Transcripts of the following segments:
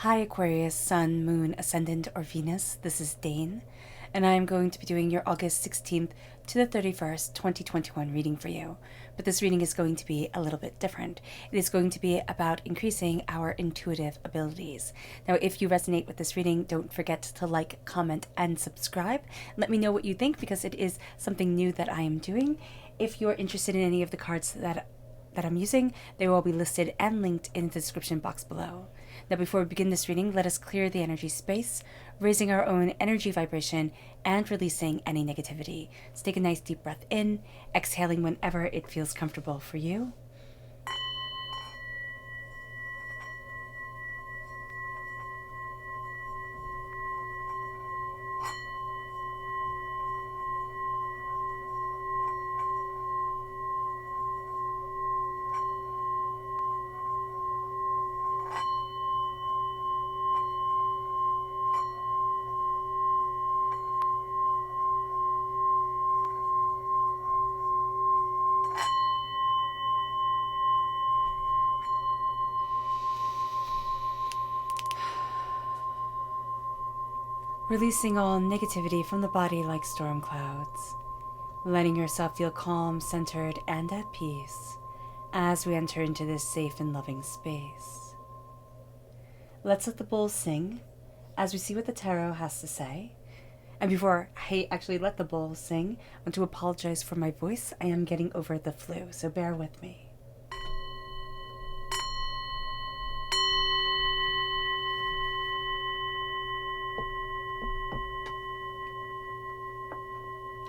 Hi Aquarius, Sun, Moon, Ascendant, or Venus. This is Dane, and I am going to be doing your August 16th to the 31st, 2021 reading for you. But this reading is going to be a little bit different. It is going to be about increasing our intuitive abilities. Now, if you resonate with this reading, don't forget to like, comment, and subscribe. Let me know what you think because it is something new that I am doing. If you're interested in any of the cards that I'm using, they will be listed and linked in the description box below. Now, before we begin this reading, let us clear the energy space, raising our own energy vibration and releasing any negativity. So take a nice deep breath in, exhaling whenever it feels comfortable for you. Releasing all negativity from the body like storm clouds. Letting yourself feel calm, centered, and at peace as we enter into this safe and loving space. Let's let the bowls sing as we see what the tarot has to say. And before I actually let the bowls sing, I want to apologize for my voice. I am getting over the flu, so bear with me.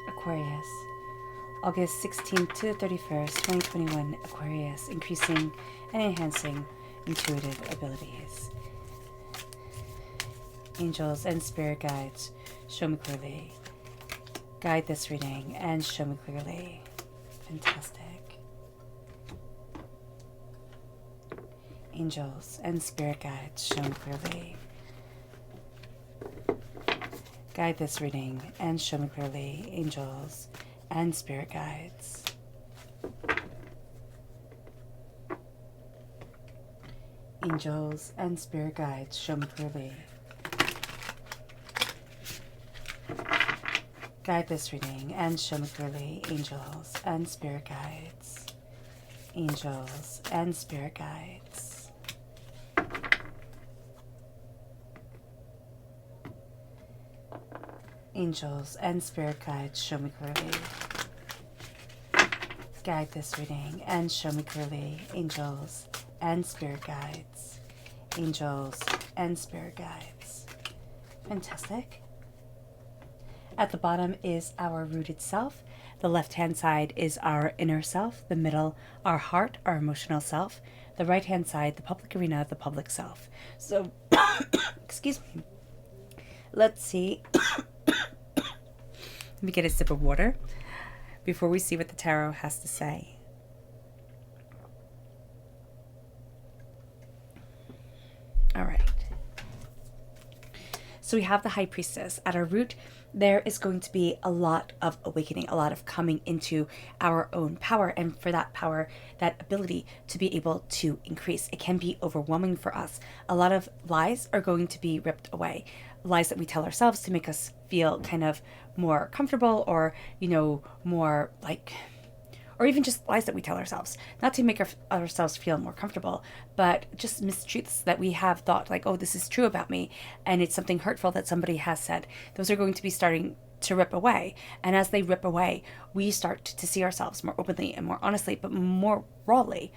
Aquarius, August 16th to the 31st, 2021, Aquarius, increasing and enhancing intuitive abilities. Angels and spirit guides, show me clearly. Guide this reading and show me clearly. Fantastic. Angels and spirit guides, show me clearly. Guide this reading and show me clearly, angels and spirit guides. Angels and spirit guides, show me clearly. Guide this reading and show me clearly, angels and spirit guides. Angels and spirit guides. Angels and spirit guides, show me clearly. Guide this reading and show me clearly, angels and spirit guides. Angels and spirit guides. Fantastic. At the bottom is our rooted self. The left-hand side is our inner self. The middle, our heart, our emotional self. The right-hand side, the public arena, the public self. So, excuse me. Let's see. Let me get a sip of water before we see what the tarot has to say. All right. So we have the High Priestess. At our root, there is going to be a lot of awakening, a lot of coming into our own power. And for that power, that ability to be able to increase, it can be overwhelming for us. A lot of lies are going to be ripped away. Lies that we tell ourselves to make us feel kind of more comfortable or, more like, or even just lies that we tell ourselves, not to make ourselves feel more comfortable, but just mistruths that we have thought like, oh, this is true about me, and it's something hurtful that somebody has said. Those are going to be starting to rip away. And as they rip away, we start to see ourselves more openly and more honestly, but more rawly.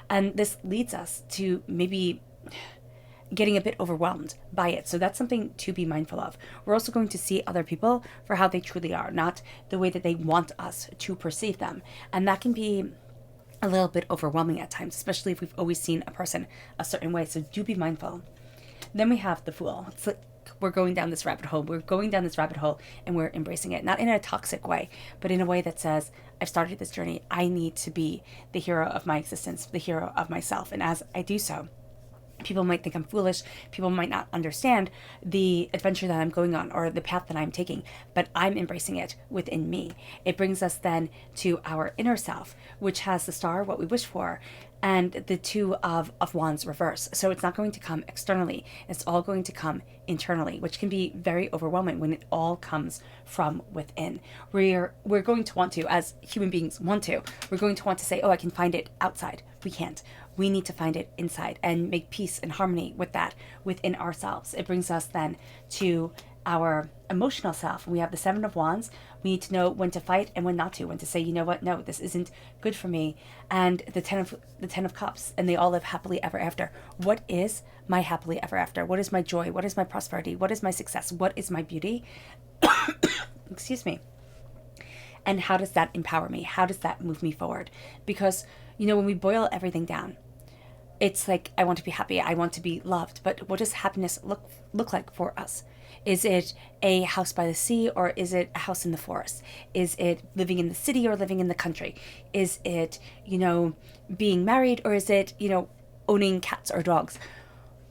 And this leads us to maybe getting a bit overwhelmed by it. So that's something to be mindful of. We're also going to see other people for how they truly are, not the way that they want us to perceive them. And that can be a little bit overwhelming at times, especially if we've always seen a person a certain way. So do be mindful. Then we have the Fool. It's like we're going down this rabbit hole. We're going down this rabbit hole and we're embracing it, not in a toxic way, but in a way that says, I've started this journey. I need to be the hero of my existence, the hero of myself. And as I do so, people might think I'm foolish. People might not understand the adventure that I'm going on or the path that I'm taking, but I'm embracing it within me. It brings us then to our inner self, which has the star, what we wish for, and the Two of Wands reverse. So it's not going to come externally. It's all going to come internally, which can be very overwhelming when it all comes from within. We're going to want to, as human beings we're going to want to say, oh, I can find it outside. We can't. We need to find it inside and make peace and harmony with that within ourselves. It brings us then to our emotional self. We have the Seven of Wands. We need to know when to fight and when not to, when to say, you know what, no, this isn't good for me. And the Ten of Cups, and they all live happily ever after. What is my happily ever after? What is my joy? What is my prosperity? What is my success? What is my beauty? Excuse me. And how does that empower me? How does that move me forward? Because, when we boil everything down, it's like, I want to be happy. I want to be loved. But what does happiness look like for us? Is it a house by the sea, or is it a house in the forest? Is it living in the city or living in the country? Is it, being married, or is it, owning cats or dogs?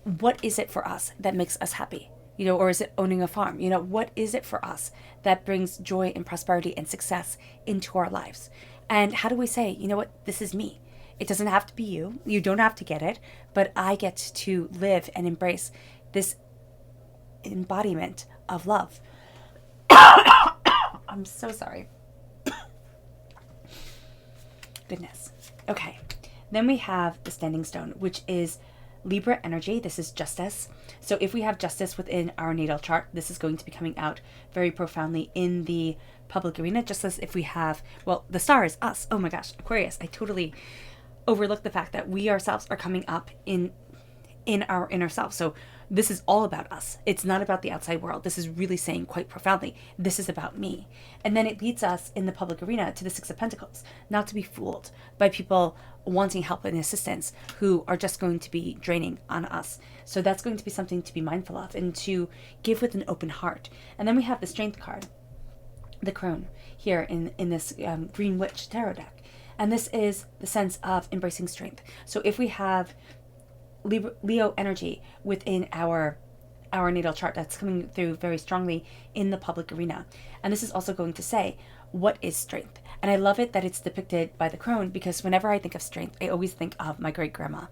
What is it for us that makes us happy? Or is it owning a farm? What is it for us that brings joy and prosperity and success into our lives? And how do we say, you know what, this is me? It doesn't have to be you. You don't have to get it, but I get to live and embrace this embodiment of love. I'm so sorry. Goodness. Okay. Then we have the Standing Stone, which is Libra energy. This is justice. So if we have justice within our natal chart, this is going to be coming out very profoundly in the public arena, just as if we have, well, the star is us. Oh my gosh, Aquarius. I totally overlooked the fact that we ourselves are coming up in our inner self. So this is all about us. It's not about the outside world. This is really saying quite profoundly, this is about me. And then it leads us in the public arena to the Six of Pentacles, not to be fooled by people wanting help and assistance who are just going to be draining on us. So that's going to be something to be mindful of and to give with an open heart. And then we have the Strength card, the Crone, here in this Green Witch tarot deck. And this is the sense of embracing strength. So if we have Leo energy within our natal chart, that's coming through very strongly in the public arena. And this is also going to say, what is strength? And I love it that it's depicted by the crone, because whenever I think of strength, I always think of my great grandma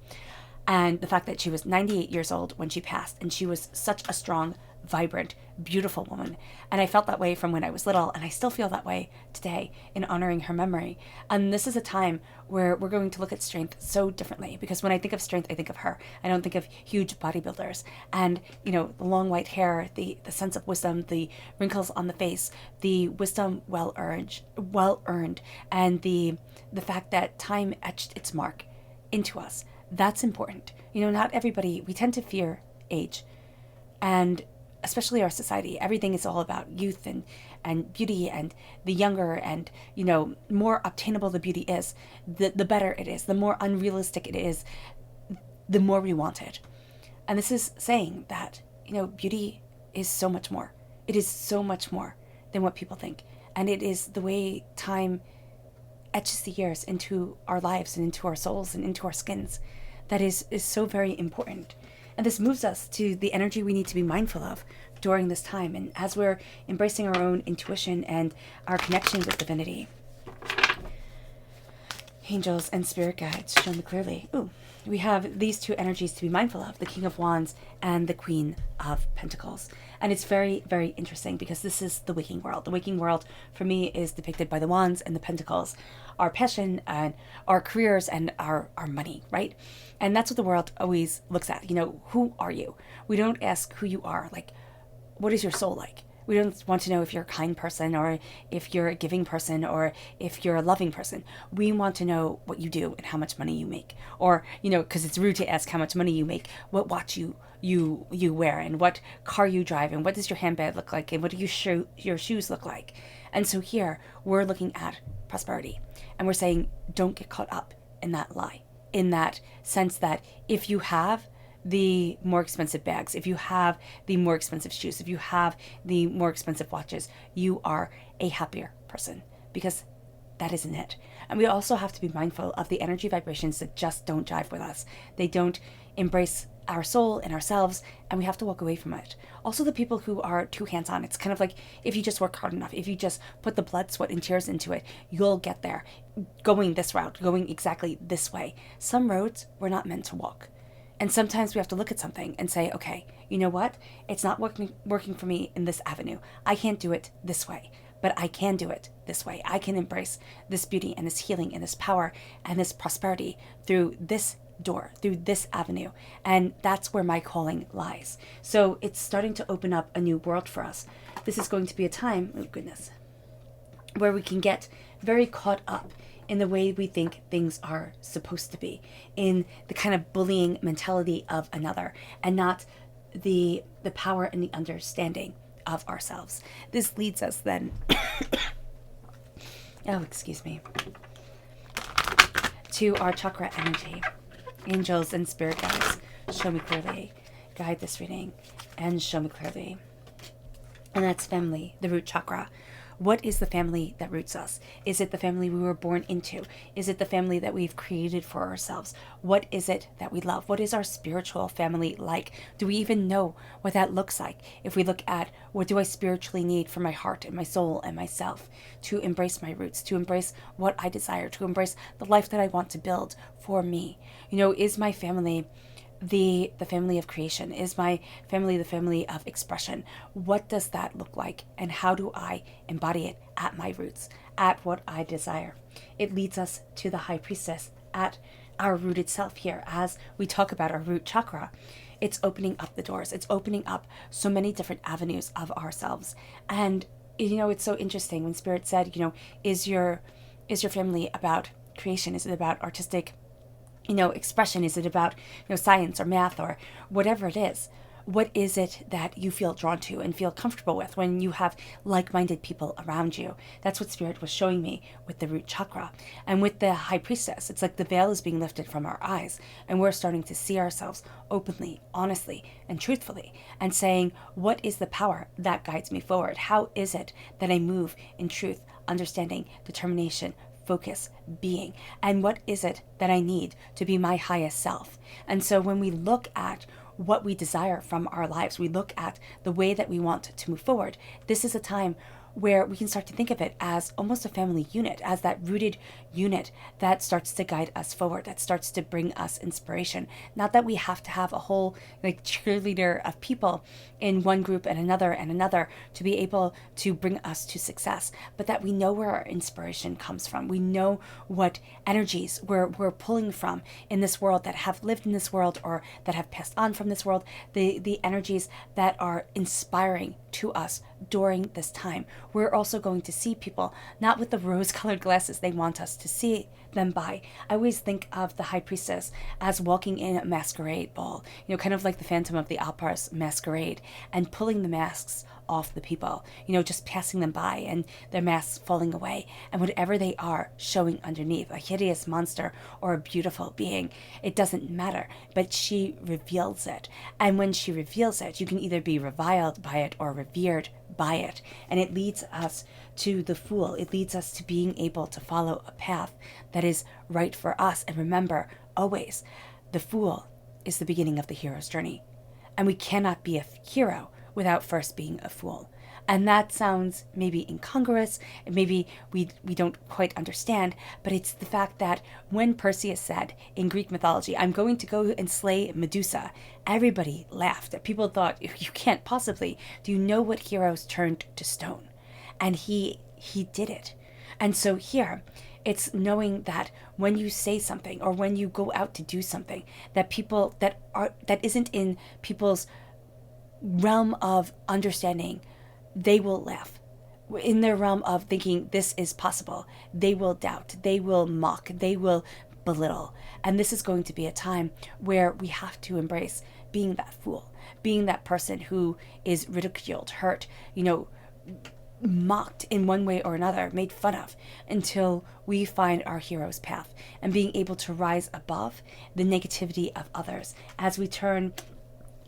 and the fact that she was 98 years old when she passed, and she was such a strong, vibrant, beautiful woman. And I felt that way from when I was little, and I still feel that way today in honoring her memory. And this is a time where we're going to look at strength so differently, because when I think of strength, I think of her. I don't think of huge bodybuilders and, the long white hair, the sense of wisdom, the wrinkles on the face, the wisdom well earned, and the fact that time etched its mark into us. That's important. Not everybody, we tend to fear age, and especially our society. Everything is all about youth and beauty, and the younger and, more obtainable the beauty is, the better it is. The more unrealistic it is, the more we want it. And this is saying that, beauty is so much more. It is so much more than what people think. And it is the way time etches the years into our lives and into our souls and into our skins that is so very important. And this moves us to the energy we need to be mindful of during this time, and as we're embracing our own intuition and our connection with divinity. Angels and spirit guides show me clearly. Ooh, we have these two energies to be mindful of, the King of Wands and the Queen of Pentacles. And it's very, very interesting, because this is the waking world. The waking world for me is depicted by the Wands and the Pentacles, our passion and our careers and our money, right? And that's what the world always looks at. Who are you? We don't ask who you are. Like, what is your soul like? We don't want to know if you're a kind person, or if you're a giving person, or if you're a loving person. We want to know what you do and how much money you make. Or, because it's rude to ask how much money you make, what watch you wear, and what car you drive, and what does your handbag look like, and what do your shoes look like. And so here we're looking at prosperity, and we're saying, don't get caught up in that lie, in that sense that if you have the more expensive bags, if you have the more expensive shoes, if you have the more expensive watches, you are a happier person, because that isn't it. And we also have to be mindful of the energy vibrations that just don't jive with us. They don't embrace our soul and ourselves, and we have to walk away from it. Also, the people who are too hands-on, it's kind of like if you just work hard enough, if you just put the blood, sweat, and tears into it, you'll get there, going this route, going exactly this way. Some roads we're not meant to walk. And sometimes we have to look at something and say, okay, you know what? It's not working for me in this avenue. I can't do it this way, but I can do it this way. I can embrace this beauty and this healing and this power and this prosperity through this door, through this avenue. And that's where my calling lies. So it's starting to open up a new world for us. This is going to be a time, oh goodness, where we can get very caught up in the way we think things are supposed to be, in the kind of bullying mentality of another, and not the power and the understanding of ourselves. This leads us then, to our chakra energy. Angels and spirit guides, show me clearly, guide this reading, and show me clearly. And that's family, the root chakra. What is the family that roots us? Is it the family we were born into? Is it the family that we've created for ourselves? What is it that we love? What is our spiritual family like? Do we even know what that looks like? If we look at what do I spiritually need for my heart and my soul and myself to embrace my roots, to embrace what I desire, to embrace the life that I want to build for me? Is my family the family of creation? Is my family the family of expression? What does that look like? And how do I embody it at my roots, at what I desire? It leads us to the high priestess, at our rooted self here. As we talk about our root chakra, it's opening up the doors. It's opening up so many different avenues of ourselves. And, it's so interesting when Spirit said, is your family about creation? Is it about artistic expression? Is it about, science or math or whatever it is? What is it that you feel drawn to and feel comfortable with when you have like-minded people around you? That's what Spirit was showing me with the root chakra. And with the high priestess, it's like the veil is being lifted from our eyes, and we're starting to see ourselves openly, honestly, and truthfully, and saying, what is the power that guides me forward? How is it that I move in truth, understanding, determination, focus, being? And what is it that I need to be my highest self? And so when we look at what we desire from our lives, we look at the way that we want to move forward, this is a time where we can start to think of it as almost a family unit, as that rooted unit that starts to guide us forward, that starts to bring us inspiration. Not that we have to have a whole cheerleader of people in one group and another to be able to bring us to success, but that we know where our inspiration comes from. We know what energies we're pulling from in this world, that have lived in this world or that have passed on from this world, the energies that are inspiring to us during this time. We're also going to see people not with the rose-colored glasses they want us to see them by. I always think of the high priestess as walking in a masquerade ball, kind of like the Phantom of the Opera's masquerade, and pulling the masks off the people, just passing them by and their masks falling away, and whatever they are showing underneath, a hideous monster or a beautiful being, it doesn't matter, but she reveals it. And when she reveals it, you can either be reviled by it or revered by it. And it leads us to the Fool. It leads us to being able to follow a path that is right for us. And remember, always, the Fool is the beginning of the hero's journey. And we cannot be a hero without first being a fool. And that sounds maybe incongruous, and maybe we don't quite understand, but it's the fact that when Perseus said in Greek mythology, I'm going to go and slay Medusa, everybody laughed. People thought, you can't possibly. Do you know what heroes turned to stone? And he did it. And so here, it's knowing that when you say something or when you go out to do something that people that isn't in people's realm of understanding, they will laugh. In their realm of thinking this is possible, they will doubt, they will mock, they will belittle. And this is going to be a time where we have to embrace being that fool, being that person who is ridiculed, hurt, mocked in one way or another, made fun of, until we find our hero's path and being able to rise above the negativity of others as we turn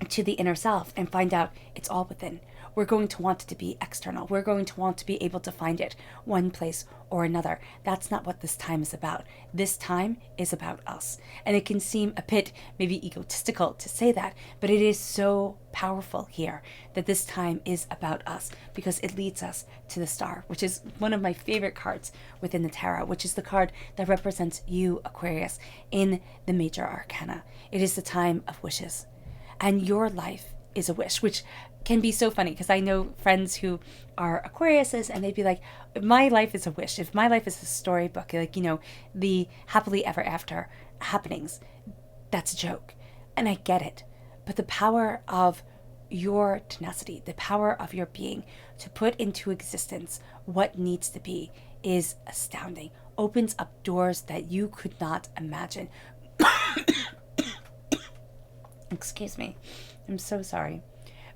to the inner self and find out it's all within. we're going to want it to be external. We're going to want to be able to find it one place or another. That's not what this time is about. This time is about us. And it can seem a bit maybe egotistical to say that, but it is so powerful here that this time is about us, because it leads us to the star, which is one of my favorite cards within the tarot, which is the card that represents you, Aquarius, in the major arcana. It is the time of wishes. And your life is a wish, which can be so funny, because I know friends who are Aquariuses and they'd be like, my life is a wish. If my life is a storybook, like, the happily ever after happenings, that's a joke. And I get it. But the power of your tenacity, the power of your being to put into existence what needs to be is astounding. Opens up doors that you could not imagine. Excuse me. I'm so sorry.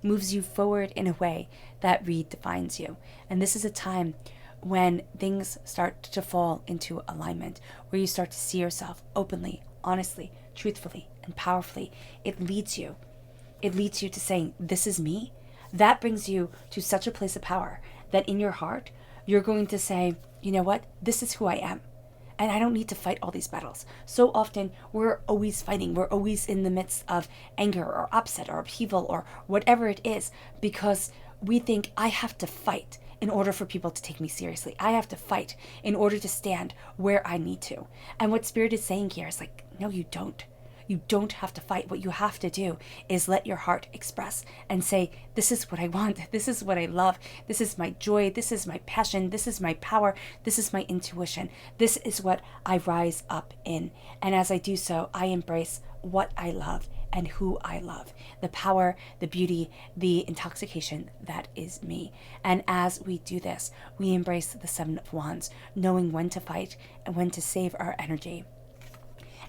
Moves you forward in a way that redefines you. And this is a time when things start to fall into alignment, where you start to see yourself openly, honestly, truthfully, and powerfully. It leads you to saying, this is me. That brings you to such a place of power that in your heart, you're going to say, you know what? This is who I am. And I don't need to fight all these battles. So often we're always fighting. We're always in the midst of anger or upset or upheaval or whatever it is, because we think, I have to fight in order for people to take me seriously. I have to fight in order to stand where I need to. And what Spirit is saying here is like, no, you don't. You don't have to fight. What you have to do is let your heart express and say, this is what I want. This is what I love. This is my joy. This is my passion. This is my power. This is my intuition. This is what I rise up in. And as I do so, I embrace what I love and who I love, the power, the beauty, the intoxication that is me. And as we do this, we embrace the Seven of Wands, knowing when to fight and when to save our energy.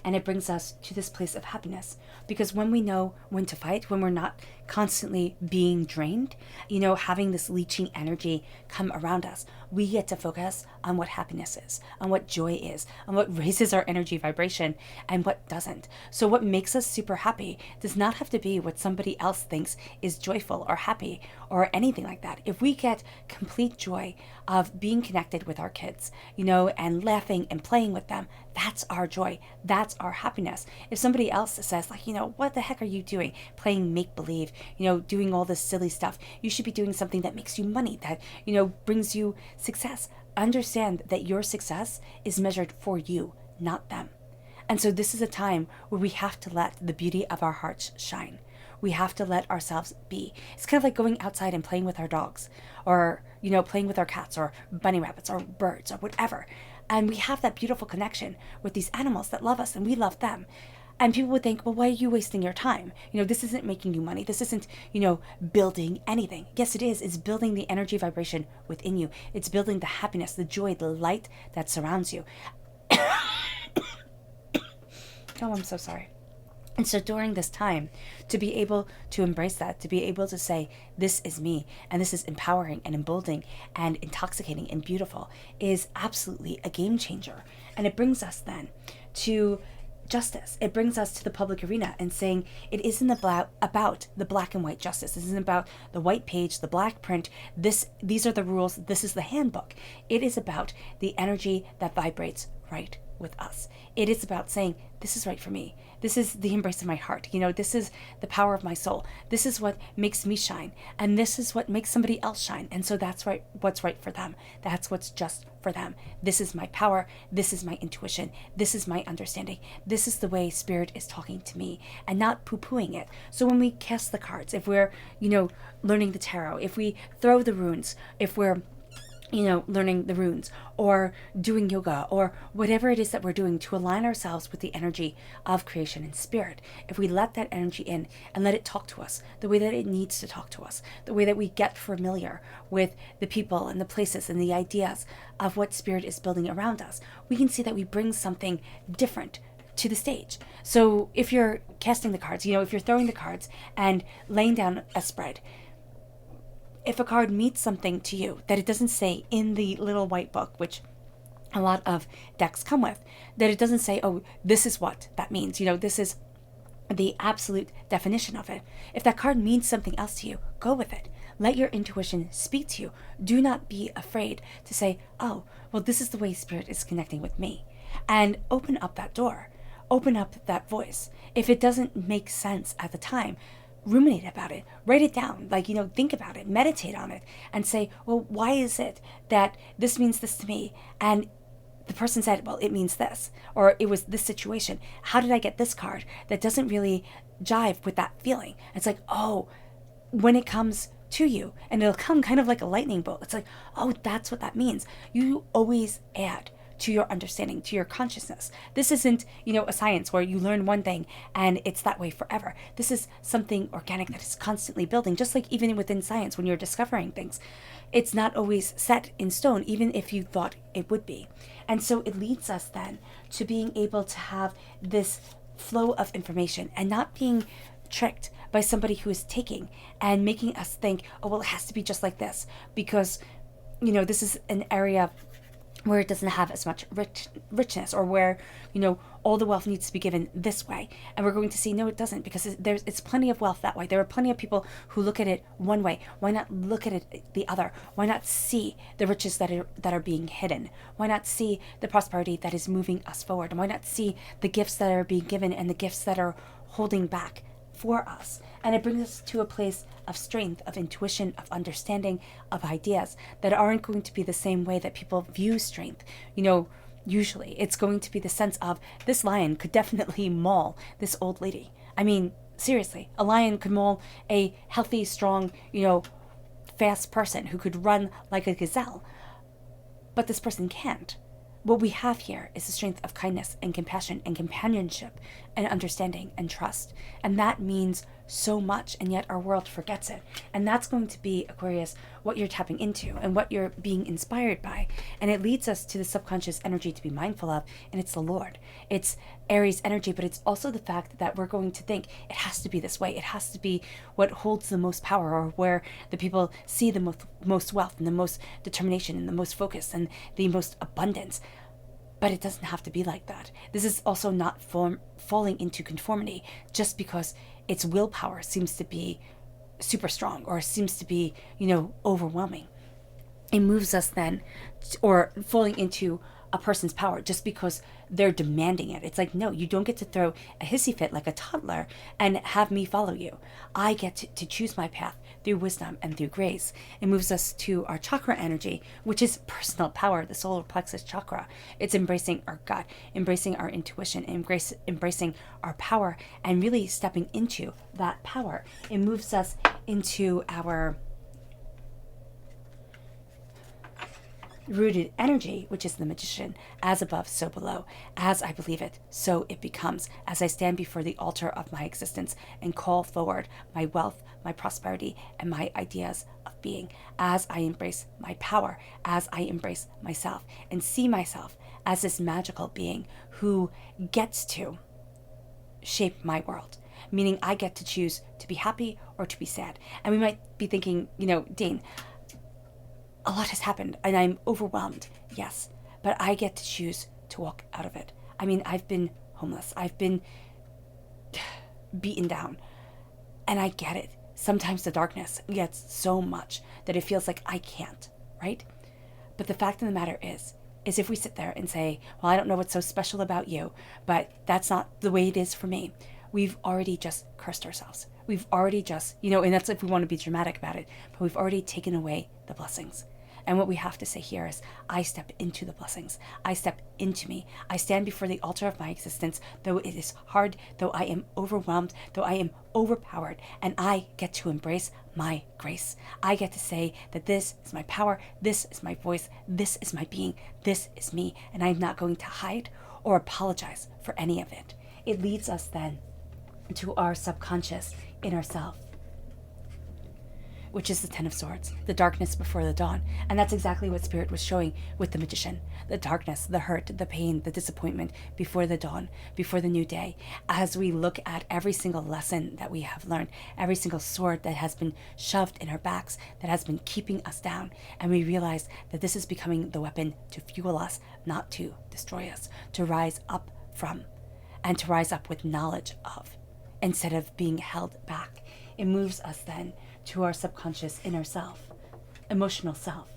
And it brings us to this place of happiness, because when we know when to fight, when we're not constantly being drained, having this leeching energy come around us, we get to focus on what happiness is, on what joy is, on what raises our energy vibration and what doesn't. So what makes us super happy does not have to be what somebody else thinks is joyful or happy or anything like that. If we get complete joy of being connected with our kids, and laughing and playing with them, that's our joy. That's our happiness. If somebody else says, like, what the heck are you doing? Playing make-believe, doing all this silly stuff. You should be doing something that makes you money, that, brings you success. Understand that your success is measured for you, not them. And so this is a time where we have to let the beauty of our hearts shine. We have to let ourselves be. It's kind of like going outside and playing with our dogs, or, playing with our cats or bunny rabbits or birds or whatever. And we have that beautiful connection with these animals that love us and we love them. And people would think, well, why are you wasting your time? This isn't making you money. This isn't, building anything. Yes, it is. It's building the energy vibration within you. It's building the happiness, the joy, the light that surrounds you. Oh, I'm so sorry. And so during this time, to be able to embrace that, to be able to say, this is me, and this is empowering and emboldening and intoxicating and beautiful, is absolutely a game changer. And it brings us then to justice. It brings us to the public arena and saying it isn't about the black and white justice. This isn't about the white page, the black print. These are the rules. This is the handbook. It is about the energy that vibrates right with us. It is about saying, this is right for me. This is the embrace of my heart. This is the power of my soul. This is what makes me shine. And this is what makes somebody else shine. And so that's right, what's right for them. That's what's just for them. This is my power. This is my intuition. This is my understanding. This is the way Spirit is talking to me and not poo-pooing it. So when we cast the cards, if we're, learning the tarot, if we throw the runes, if we're learning the runes or doing yoga or whatever it is that we're doing to align ourselves with the energy of creation and spirit, if we let that energy in and let it talk to us the way that it needs to talk to us, the way that we get familiar with the people and the places and the ideas of what Spirit is building around us, we can see that we bring something different to the stage. So if you're casting the cards, if you're throwing the cards and laying down a spread, if a card meets something to you that it doesn't say in the little white book, which a lot of decks come with, that it doesn't say, oh, this is what that means. This is the absolute definition of it. If that card means something else to you, go with it. Let your intuition speak to you. Do not be afraid to say, oh, well, this is the way Spirit is connecting with me. And open up that door. Open up that voice. If it doesn't make sense at the time, ruminate about it. Write it down. Think about it. Meditate on it. And say, well, why is it that this means this to me? And the person said, well, it means this, or it was this situation. How did I get this card that doesn't really jive with that feeling? It's like, oh, when it comes to you, and it'll come kind of like a lightning bolt. It's like, oh, that's what that means. You always add to your understanding, to your consciousness. This isn't, a science where you learn one thing and it's that way forever. This is something organic that is constantly building, just like even within science, when you're discovering things. It's not always set in stone, even if you thought it would be. And so it leads us then to being able to have this flow of information and not being tricked by somebody who is taking and making us think, oh, well, it has to be just like this because, this is an area where it doesn't have as much richness, or where, all the wealth needs to be given this way. And we're going to see, no, it doesn't, because it's plenty of wealth that way. There are plenty of people who look at it one way. Why not look at it the other? Why not see the riches that are being hidden? Why not see the prosperity that is moving us forward? And why not see the gifts that are being given and the gifts that are holding back for us? And it brings us to a place of strength, of intuition, of understanding, of ideas that aren't going to be the same way that people view strength. Usually it's going to be the sense of, this lion could definitely maul this old lady. I mean, seriously, a lion could maul a healthy, strong, fast person who could run like a gazelle. But this person can't. What we have here is the strength of kindness and compassion and companionship and understanding and trust. And that means so much, and yet our world forgets it. And that's going to be, Aquarius, what you're tapping into and what you're being inspired by. And it leads us to the subconscious energy to be mindful of, and it's the Lord. It's Aries energy, but it's also the fact that we're going to think it has to be this way. It has to be what holds the most power, or where the people see the most wealth and the most determination and the most focus and the most abundance. But it doesn't have to be like that. This is also not falling into conformity just because its willpower seems to be super strong or seems to be, overwhelming. It moves us then, or falling into a person's power just because they're demanding it. It's like, no, you don't get to throw a hissy fit like a toddler and have me follow you. I get to choose my path through wisdom and through grace. It moves us to our chakra energy, which is personal power, the solar plexus chakra. It's embracing our gut, embracing our intuition, embracing our power, and really stepping into that power. It moves us into our rooted energy, which is the magician. As above, so below. As I believe it, so it becomes. As I stand before the altar of my existence and call forward my wealth, my prosperity, and my ideas of being. As I embrace my power, as I embrace myself and see myself as this magical being who gets to shape my world. Meaning I get to choose to be happy or to be sad. And we might be thinking, Dean, a lot has happened and I'm overwhelmed. Yes, but I get to choose to walk out of it. I mean, I've been homeless. I've been beaten down. And I get it. Sometimes the darkness gets so much that it feels like I can't, right? But the fact of the matter is if we sit there and say, well, I don't know what's so special about you, but that's not the way it is for me, we've already just cursed ourselves. We've already just, and that's if we want to be dramatic about it, but we've already taken away the blessings. And what we have to say here is, I step into the blessings. I step into me. I stand before the altar of my existence, though it is hard, though I am overwhelmed, though I am overpowered, and I get to embrace my grace. I get to say that this is my power, this is my voice, this is my being, this is me, and I'm not going to hide or apologize for any of it. It leads us then to our subconscious inner self, which is the Ten of Swords, the darkness before the dawn. And that's exactly what Spirit was showing with the magician. The darkness, the hurt, the pain, the disappointment before the dawn, before the new day. As we look at every single lesson that we have learned, every single sword that has been shoved in our backs, that has been keeping us down, and we realize that this is becoming the weapon to fuel us, not to destroy us, to rise up from, and to rise up with knowledge of. instead of being held back. It moves us then to our subconscious inner self, emotional self,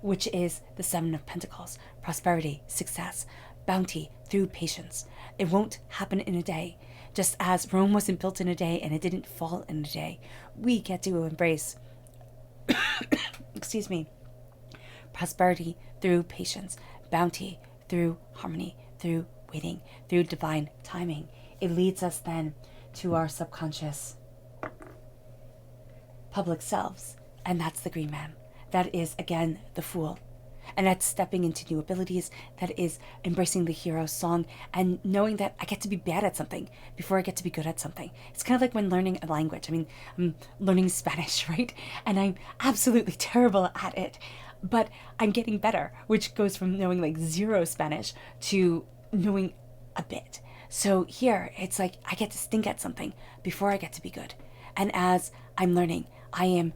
which is the Seven of Pentacles, prosperity, success, bounty through patience. It won't happen in a day. Just as Rome wasn't built in a day and it didn't fall in a day, we get to embrace, excuse me, prosperity through patience, bounty through harmony, through waiting, through divine timing. It leads us then to our subconscious public selves, and that's the Green Man. That is, again, the Fool. And that's stepping into new abilities. That is embracing the hero song and knowing that I get to be bad at something before I get to be good at something. It's kind of like when learning a language. I mean, I'm learning Spanish, right? And I'm absolutely terrible at it, but I'm getting better, which goes from knowing like zero Spanish to knowing a bit. So here, it's like I get to stink at something before I get to be good. And as I'm learning, I'm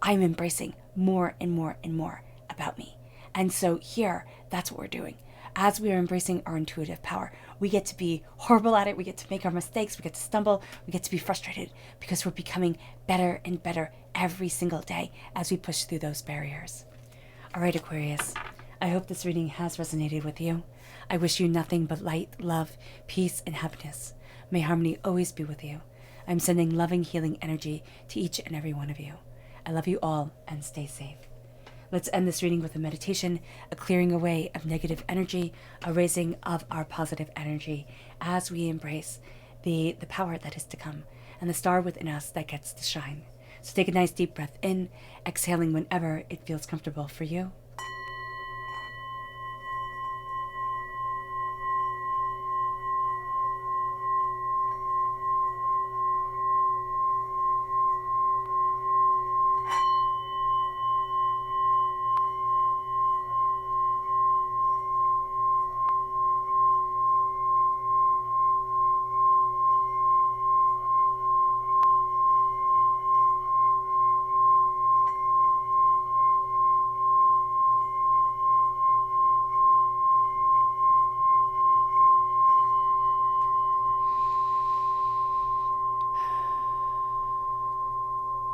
embracing more and more and more about me. And so here, that's what we're doing. As we are embracing our intuitive power, we get to be horrible at it, we get to make our mistakes, we get to stumble, we get to be frustrated because we're becoming better and better every single day as we push through those barriers. All right, Aquarius, I hope this reading has resonated with you. I wish you nothing but light, love, peace, and happiness. May harmony always be with you. I'm sending loving, healing energy to each and every one of you. I love you all and stay safe. Let's end this reading with a meditation, a clearing away of negative energy, a raising of our positive energy as we embrace the power that is to come and the star within us that gets to shine. So take a nice deep breath in, exhaling whenever it feels comfortable for you.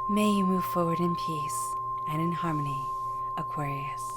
May you move forward in peace and in harmony, Aquarius.